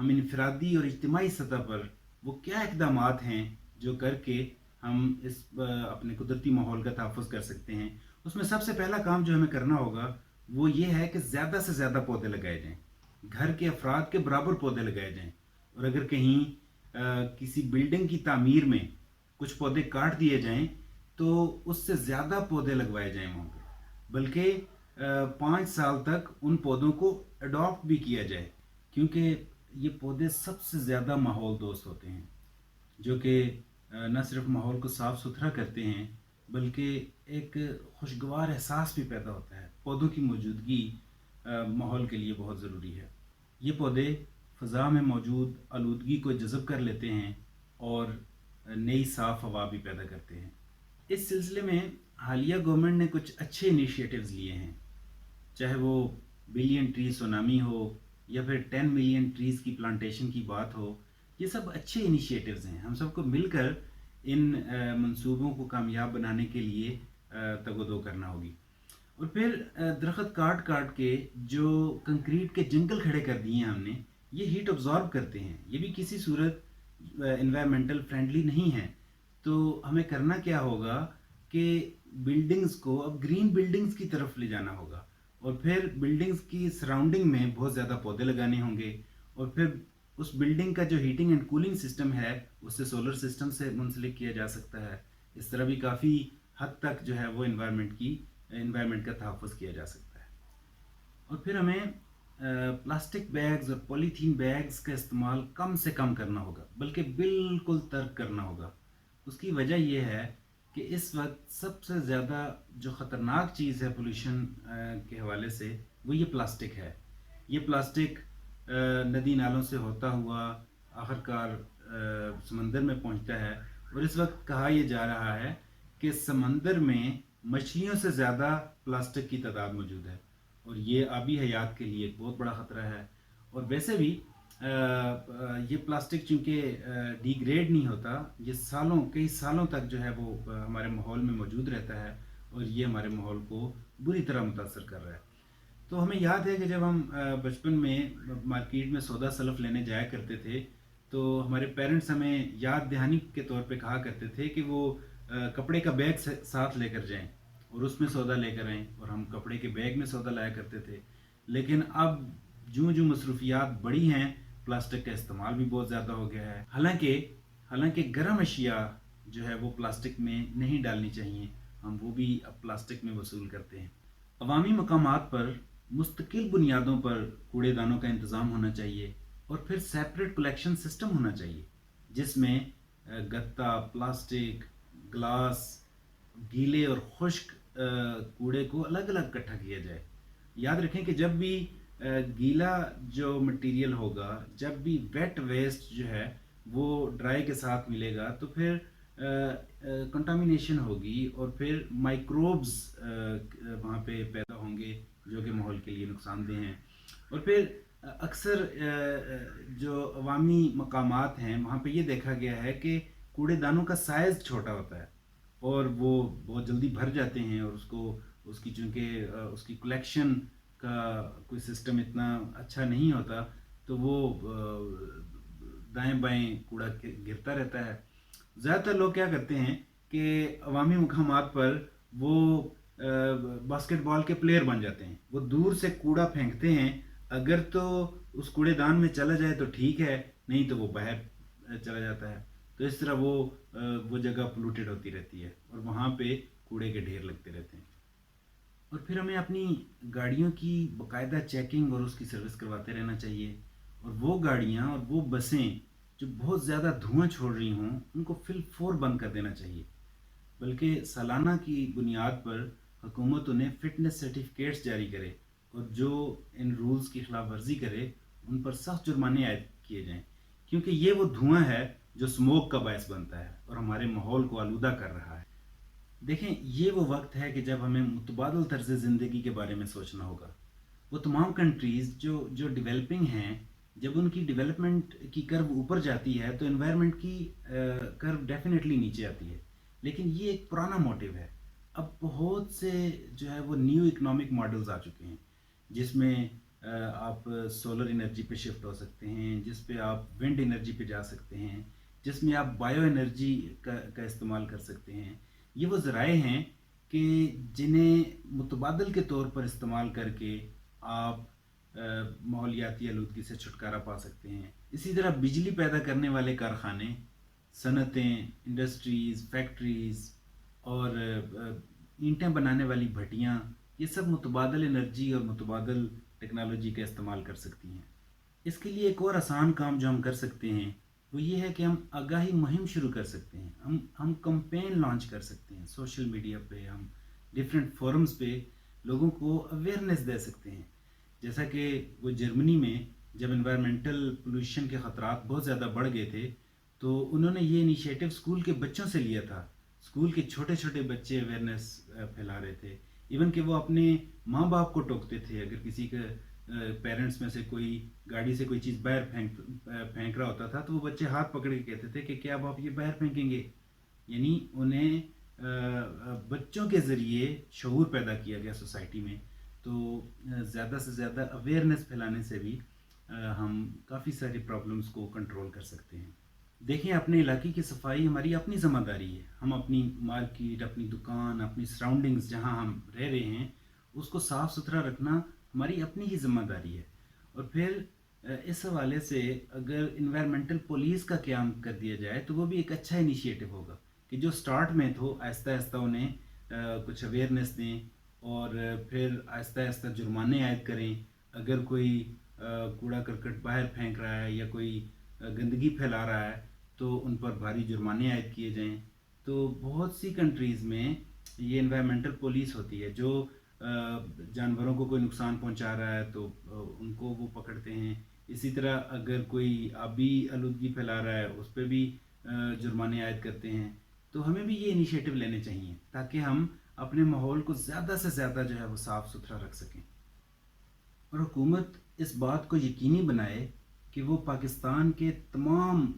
ہم انفرادی اور اجتماعی سطح پر وہ کیا اقدامات ہیں جو کر کے ہم اس اپنے قدرتی ماحول کا تحفظ کر سکتے ہیں. اس میں سب سے پہلا کام جو ہمیں کرنا ہوگا وہ یہ ہے کہ زیادہ سے زیادہ پودے لگائے جائیں. گھر کے افراد کے برابر پودے لگائے جائیں. اور اگر کہیں کسی بلڈنگ کی تعمیر میں کچھ پودے کاٹ دیے جائیں تو اس سے زیادہ پودے لگوائے جائیں وہاں پہ، بلکہ 5 سال تک ان پودوں کو اڈاپٹ بھی کیا جائے، کیونکہ یہ پودے سب سے زیادہ ماحول دوست ہوتے ہیں، جو کہ نہ صرف ماحول کو صاف ستھرا کرتے ہیں بلکہ ایک خوشگوار احساس بھی پیدا ہوتا ہے. پودوں کی موجودگی ماحول کے لیے بہت ضروری ہے. یہ پودے فضا میں موجود آلودگی کو جذب کر لیتے ہیں اور نئی صاف ہوا بھی پیدا کرتے ہیں. اس سلسلے میں حالیہ گورنمنٹ نے کچھ اچھے انیشیٹوز لیے ہیں، چاہے وہ بلین ٹری سونامی ہو یا پھر 10 ملین ٹریز کی پلانٹیشن کی بات ہو. یہ سب اچھے انیشیٹوز ہیں. ہم سب کو مل کر ان منصوبوں کو کامیاب بنانے کے لیے تگ و دو کرنا ہوگی. اور پھر درخت کاٹ کاٹ کے جو کنکریٹ کے جنگل کھڑے کر دیے ہیں ہم نے، یہ ہیٹ ابزارب کرتے ہیں. یہ بھی کسی صورت انوائرمنٹل فرینڈلی نہیں ہے. تو ہمیں کرنا کیا ہوگا کہ بلڈنگز کو اب گرین بلڈنگز کی طرف لے جانا ہوگا، اور پھر بلڈنگز کی سراؤنڈنگ میں بہت زیادہ پودے لگانے ہوں گے. اور پھر اس بلڈنگ کا جو ہیٹنگ اینڈ کولنگ سسٹم ہے اسے سولر سسٹم سے منسلک کیا جا سکتا ہے. اس طرح بھی کافی حد تک جو ہے وہ انوائرمنٹ کا تحفظ کیا جا سکتا ہے. اور پھر ہمیں پلاسٹک بیگز اور پولیتھین بیگز کا استعمال کم سے کم کرنا ہوگا، بلکہ بالکل ترک کرنا ہوگا. اس کی وجہ یہ ہے کہ اس وقت سب سے زیادہ جو خطرناک چیز ہے پولوشن کے حوالے سے وہ یہ پلاسٹک ہے. یہ پلاسٹک ندی نالوں سے ہوتا ہوا آخرکار سمندر میں پہنچتا ہے. اور اس وقت کہا یہ جا رہا ہے کہ سمندر میں مچھلیوں سے زیادہ پلاسٹک کی تعداد موجود ہے، اور یہ آبی حیات کے لیے ایک بہت بڑا خطرہ ہے. اور ویسے بھی یہ پلاسٹک چونکہ ڈیگریڈ نہیں ہوتا، یہ کئی سالوں تک جو ہے وہ ہمارے ماحول میں موجود رہتا ہے، اور یہ ہمارے ماحول کو بری طرح متاثر کر رہا ہے. تو ہمیں یاد ہے کہ جب ہم بچپن میں مارکیٹ میں سودا سلف لینے جایا کرتے تھے تو ہمارے پیرنٹس ہمیں یاد دہانی کے طور پہ کہا کرتے تھے کہ وہ کپڑے کا بیگ ساتھ لے کر جائیں اور اس میں سودا لے کر آئیں، اور ہم کپڑے کے بیگ میں سودا لایا کرتے تھے. لیکن اب جو مصروفیات بڑی ہیں، پلاسٹک کا استعمال بھی بہت زیادہ ہو گیا ہے. حالانکہ گرم اشیاء جو ہے وہ پلاسٹک میں نہیں ڈالنی چاہیے، ہم وہ بھی اب پلاسٹک میں وصول کرتے ہیں. عوامی مقامات پر مستقل بنیادوں پر کوڑے دانوں کا انتظام ہونا چاہیے، اور پھر سیپریٹ کلیکشن سسٹم ہونا چاہیے جس میں گتا، پلاسٹک، گلاس، گیلے اور خشک کوڑے کو الگ الگ اکٹھا کیا جائے. یاد رکھیں کہ جب بھی گیلا جو مٹیریل ہوگا، جب بھی ویٹ ویسٹ جو ہے وہ ڈرائی کے ساتھ ملے گا تو پھر کنٹامینیشن ہوگی، اور پھر مائکروبز وہاں پہ پیدا ہوں گے جو کہ ماحول کے لیے نقصان دہ ہیں. اور پھر اکثر جو عوامی مقامات ہیں وہاں پہ یہ دیکھا گیا ہے کہ کوڑے دانوں کا سائز چھوٹا ہوتا ہے اور وہ بہت جلدی بھر جاتے ہیں، اور اس کی چونکہ اس کی کلیکشن کا کوئی سسٹم اتنا اچھا نہیں ہوتا تو وہ دائیں بائیں کوڑا گرتا رہتا ہے. زیادہ تر لوگ کیا کرتے ہیں کہ عوامی مقامات پر وہ باسکٹ بال کے پلیئر بن جاتے ہیں. وہ دور سے کوڑا پھینکتے ہیں، اگر تو اس کوڑے دان میں چلا جائے تو ٹھیک ہے، نہیں تو وہ باہر چلا جاتا ہے. تو اس طرح وہ جگہ پولوٹیڈ ہوتی رہتی ہے اور وہاں پہ کوڑے کے ڈھیر لگتے رہتے ہیں. اور پھر ہمیں اپنی گاڑیوں کی باقاعدہ چیکنگ اور اس کی سروس کرواتے رہنا چاہیے. اور وہ گاڑیاں اور وہ بسیں جو بہت زیادہ دھواں چھوڑ رہی ہوں ان کو فی الفور بند کر دینا چاہیے، بلکہ سالانہ کی بنیاد پر حکومت انہیں فٹنس سرٹیفکیٹس جاری کرے، اور جو ان رولز کی خلاف ورزی کرے ان پر سخت جرمانے عائد کیے جائیں، کیونکہ یہ وہ دھواں ہے جو اسموک کا باعث بنتا ہے اور ہمارے ماحول کو آلودہ کر رہا ہے. دیکھیں، یہ وہ وقت ہے کہ جب ہمیں متبادل طرز زندگی کے بارے میں سوچنا ہوگا. وہ تمام کنٹریز جو ڈیولپنگ ہیں، جب ان کی ڈیولپمنٹ کی کرو اوپر جاتی ہے تو انوائرمنٹ کی کرو ڈیفینیٹلی نیچے آتی ہے. لیکن یہ ایک پرانا موٹیو ہے. اب بہت سے جو ہے وہ نیو اکنامک ماڈلز آ چکے ہیں جس میں آپ سولر انرجی پہ شفٹ ہو سکتے ہیں، جس پہ آپ ونڈ انرجی پہ جا سکتے ہیں، جس میں آپ بایو انرجی کا استعمال کر سکتے ہیں۔ یہ وہ ذرائع ہیں کہ جنہیں متبادل کے طور پر استعمال کر کے آپ ماحولیاتی آلودگی سے چھٹکارا پا سکتے ہیں۔ اسی طرح بجلی پیدا کرنے والے کارخانے، صنعتیں، انڈسٹریز، فیکٹریز اور اینٹیں بنانے والی بھٹیاں، یہ سب متبادل انرجی اور متبادل ٹیکنالوجی کا استعمال کر سکتی ہیں۔ اس کے لیے ایک اور آسان کام جو ہم کر سکتے ہیں وہ یہ ہے کہ ہم آگاہی مہم شروع کر سکتے ہیں، ہم کمپین لانچ کر سکتے ہیں سوشل میڈیا پہ، ہم ڈفرینٹ فورمز پہ لوگوں کو اویئرنیس دے سکتے ہیں۔ جیسا کہ وہ جرمنی میں جب انوائرمنٹل پولوشن کے خطرات بہت زیادہ بڑھ گئے تھے تو انہوں نے یہ انیشیٹو اسکول کے بچوں سے لیا تھا۔ اسکول کے چھوٹے چھوٹے بچے اویئرنیس پھیلا رہے تھے، ایون کہ وہ اپنے ماں باپ کو ٹوکتے تھے اگر کسی کا پیرنٹس میں سے کوئی گاڑی سے کوئی چیز باہر پھینک رہا ہوتا تھا تو وہ بچے ہاتھ پکڑ کے کہتے تھے کہ کیا اب آپ یہ باہر پھینکیں گے؟ یعنی انہیں بچوں کے ذریعے شعور پیدا کیا گیا سوسائٹی میں۔ تو زیادہ سے زیادہ اویئرنیس پھیلانے سے بھی ہم کافی ساری پرابلمس کو کنٹرول کر سکتے ہیں۔ دیکھیں، اپنے علاقے کی صفائی ہماری اپنی ذمہ داری ہے۔ ہم اپنی مارکیٹ، اپنی دکان، اپنی سراؤنڈنگز جہاں ہم رہ رہے ہیں اس کو صاف ستھرا رکھنا ہماری اپنی ہی ذمہ داری ہے۔ اور پھر اس حوالے سے اگر انوائرمنٹل پولیس کا قیام کر دیا جائے تو وہ بھی ایک اچھا انیشیٹو ہوگا کہ جو سٹارٹ میں تو آہستہ آہستہ انہیں کچھ اویئرنیس دیں اور پھر آہستہ آہستہ جرمانے عائد کریں۔ اگر کوئی کوڑا کرکٹ باہر پھینک رہا ہے یا کوئی گندگی پھیلا رہا ہے تو ان پر بھاری جرمانے عائد کیے جائیں۔ تو بہت سی کنٹریز میں یہ انوائرمنٹل پولیس ہوتی ہے جو جانوروں کو کوئی نقصان پہنچا رہا ہے تو ان کو وہ پکڑتے ہیں۔ اسی طرح اگر کوئی آبی آلودگی پھیلا رہا ہے اس پہ بھی جرمانے عائد کرتے ہیں۔ تو ہمیں بھی یہ انیشیٹو لینے چاہیے تاکہ ہم اپنے ماحول کو زیادہ سے زیادہ جو ہے وہ صاف ستھرا رکھ سکیں، اور حکومت اس بات کو یقینی بنائے کہ وہ پاکستان کے تمام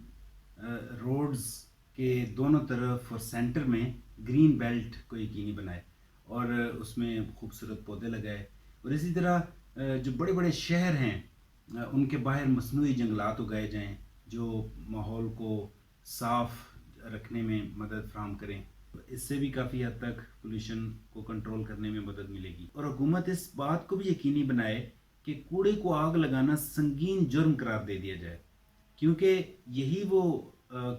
روڈز کے دونوں طرف اور سینٹر میں گرین بیلٹ کو یقینی بنائے اور اس میں خوبصورت پودے لگائے۔ اور اسی طرح جو بڑے بڑے شہر ہیں ان کے باہر مصنوعی جنگلات اگائے جائیں جو ماحول کو صاف رکھنے میں مدد فراہم کریں۔ اس سے بھی کافی حد تک پولوشن کو کنٹرول کرنے میں مدد ملے گی۔ اور حکومت اس بات کو بھی یقینی بنائے کہ کوڑے کو آگ لگانا سنگین جرم قرار دے دیا جائے، کیونکہ یہی وہ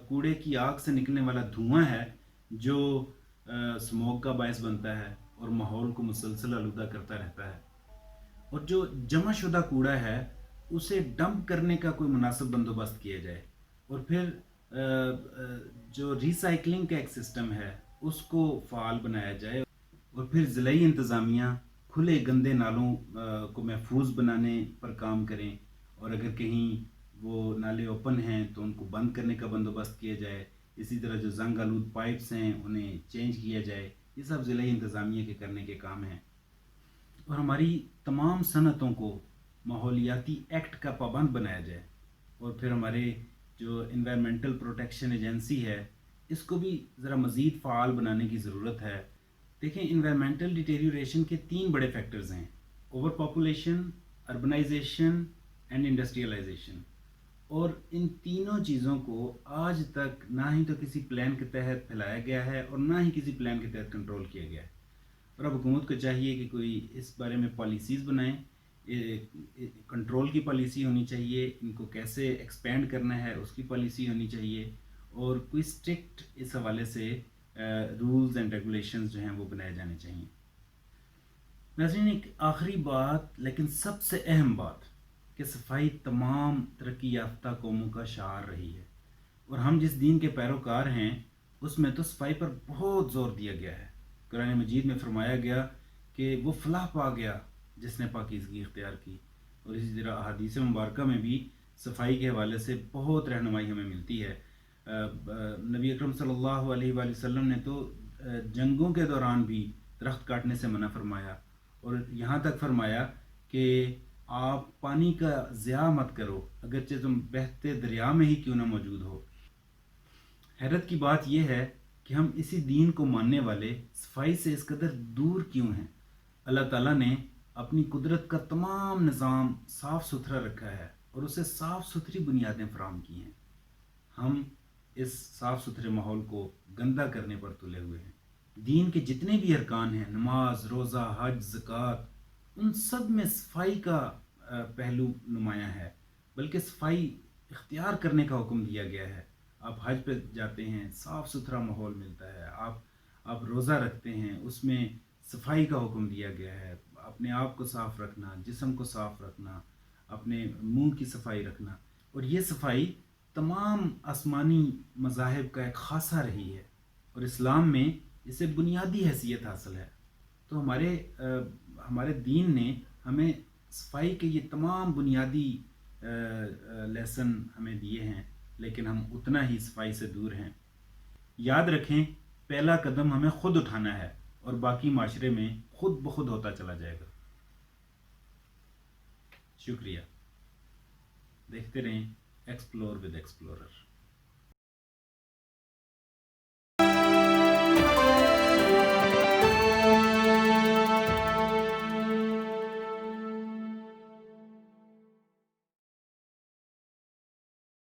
کوڑے کی آگ سے نکلنے والا دھواں ہے جو اسموگ کا باعث بنتا ہے اور ماحول کو مسلسل آلودہ کرتا رہتا ہے۔ اور جو جمع شدہ کوڑا ہے اسے ڈمپ کرنے کا کوئی مناسب بندوبست کیا جائے، اور پھر جو ریسائکلنگ کا ایک سسٹم ہے اس کو فعال بنایا جائے، اور پھر ضلعی انتظامیہ کھلے گندے نالوں کو محفوظ بنانے پر کام کریں، اور اگر کہیں وہ نالے اوپن ہیں تو ان کو بند کرنے کا بندوبست کیا جائے۔ اسی طرح جو زنگ آلود پائپس ہیں انہیں چینج کیا جائے۔ یہ سب ضلعی انتظامیہ کے کرنے کے کام ہیں۔ اور ہماری تمام صنعتوں کو ماحولیاتی ایکٹ کا پابند بنایا جائے، اور پھر ہمارے جو انوائرمنٹل پروٹیکشن ایجنسی ہے اس کو بھی ذرا مزید فعال بنانے کی ضرورت ہے۔ دیکھیں، انوائرمنٹل ڈیٹیریوریشن کے 3 بڑے فیکٹرز ہیں: overpopulation, urbanization and industrialization. اور ان تینوں چیزوں کو آج تک نہ ہی تو کسی پلان کے تحت پھیلایا گیا ہے اور نہ ہی کسی پلان کے تحت کنٹرول کیا گیا ہے۔ اور اب حکومت کو چاہیے کہ کوئی اس بارے میں پالیسیز بنائیں، کنٹرول کی پالیسی ہونی چاہیے، ان کو کیسے ایکسپینڈ کرنا ہے اس کی پالیسی ہونی چاہیے، اور کوئی اسٹرکٹ اس حوالے سے رولز اینڈ ریگولیشنز جو ہیں وہ بنائے جانے چاہیے۔ ناظرین، ایک آخری بات لیکن سب سے اہم بات کہ صفائی تمام ترقی یافتہ قوموں کا شعار رہی ہے، اور ہم جس دین کے پیروکار ہیں اس میں تو صفائی پر بہت زور دیا گیا ہے۔ قرآن مجید میں فرمایا گیا کہ وہ فلاح پا گیا جس نے پاکیزگی اختیار کی، اور اسی طرح احادیث مبارکہ میں بھی صفائی کے حوالے سے بہت رہنمائی ہمیں ملتی ہے۔ نبی اکرم صلی اللہ علیہ وآلہ وسلم نے تو جنگوں کے دوران بھی درخت کاٹنے سے منع فرمایا، اور یہاں تک فرمایا کہ آپ پانی کا ضیاع مت کرو اگرچہ تم بہتے دریا میں ہی کیوں نہ موجود ہو۔ حیرت کی بات یہ ہے کہ ہم اسی دین کو ماننے والے صفائی سے اس قدر دور کیوں ہیں۔ اللہ تعالیٰ نے اپنی قدرت کا تمام نظام صاف ستھرا رکھا ہے اور اسے صاف ستھری بنیادیں فراہم کی ہیں. ہم اس صاف ستھرے ماحول کو گندہ کرنے پر تلے ہوئے ہیں. دین کے جتنے بھی ارکان ہیں، نماز، روزہ، حج، زکوٰۃ، ان سب میں صفائی کا پہلو نمایاں ہے، بلکہ صفائی اختیار کرنے کا حکم دیا گیا ہے. آپ حج پہ جاتے ہیں، صاف ستھرا ماحول ملتا ہے. آپ روزہ رکھتے ہیں، اس میں صفائی کا حکم دیا گیا ہے. اپنے آپ کو صاف رکھنا، جسم کو صاف رکھنا، اپنے منہ کی صفائی رکھنا. اور یہ صفائی تمام آسمانی مذاہب کا ایک خاصہ رہی ہے، اور اسلام میں اسے بنیادی حیثیت حاصل ہے. تو ہمارے دین نے ہمیں صفائی کے یہ تمام بنیادی لیسن ہمیں دیے ہیں، لیکن ہم اتنا ہی صفائی سے دور ہیں. یاد رکھیں، پہلا قدم ہمیں خود اٹھانا ہے اور باقی معاشرے میں خود بخود ہوتا چلا جائے گا. شکریہ. دیکھتے رہیں ایکسپلور ود ایکسپلورر.